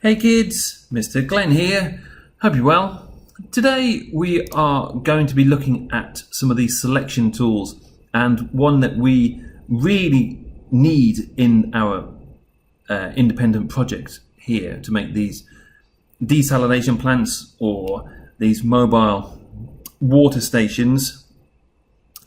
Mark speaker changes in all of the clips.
Speaker 1: Hey kids, Mr. Glenn here. Hope you're well. Today we are going to be looking at some of these selection tools, and one that we really need in our independent project here to make these desalination plants or these mobile water stations,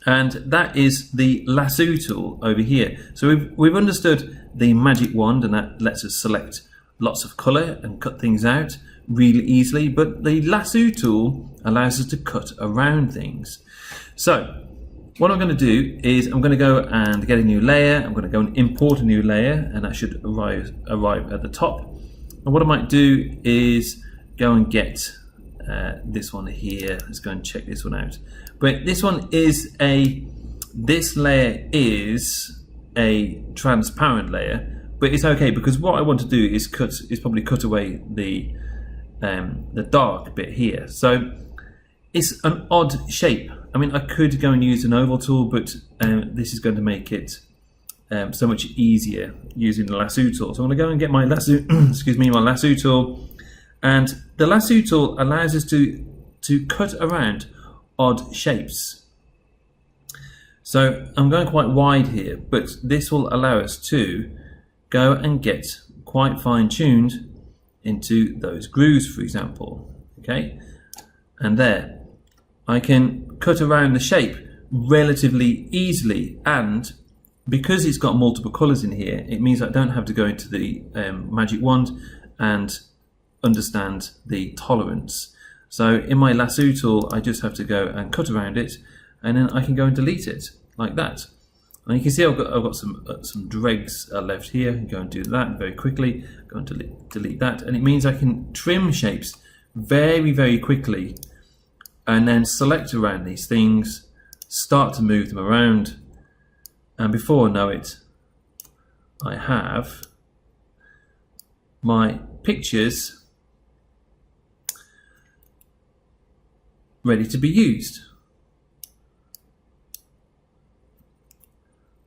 Speaker 1: and that is the lasso tool over here. So we've understood the magic wand, and that lets us select lots of colour and cut things out really easily, but the lasso tool allows us to cut around things. So what I'm going to do is I'm going to go and get a new layer. I'm going to go and import a new layer, and that should arrive at the top. And what I might do is go and get this one here. Let's go and check this one out. But this layer is a transparent layer. But it's okay, because what I want to do is probably cut away the dark bit here. So it's an odd shape. I mean, I could go and use an oval tool, but this is going to make it so much easier using the lasso tool. So I'm going to go and get my lasso, my lasso tool, and the lasso tool allows us to cut around odd shapes. So I'm going quite wide here, but this will allow us to go and get quite fine-tuned into those grooves, for example. Okay, and there I can cut around the shape relatively easily, and because it's got multiple colors in here, it means I don't have to go into the magic wand and understand the tolerance. So in my lasso tool, I just have to go and cut around it, and then I can go and delete it like that. And you can see I've got some dregs left here. Go and do that very quickly. Go and delete that, and it means I can trim shapes very, very quickly, and then select around these things, start to move them around, and before I know it, I have my pictures ready to be used.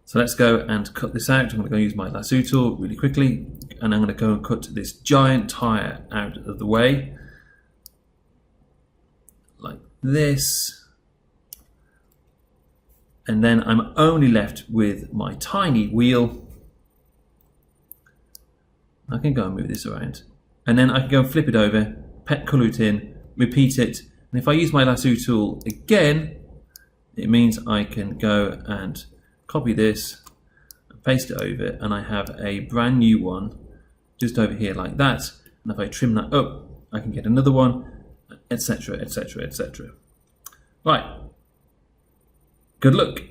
Speaker 1: So let's go and cut this out. I'm going to go use my lasso tool really quickly, and I'm going to go and cut this giant tire out of the way, like this. And then I'm only left with my tiny wheel. I can go and move this around, and then I can go and flip it over, color it in, repeat it. And if I use my lasso tool again, it means I can go and copy this, paste it over, and I have a brand new one just over here like that. And if I trim that up, I can get another one, etc., etc., etc. Right, good luck.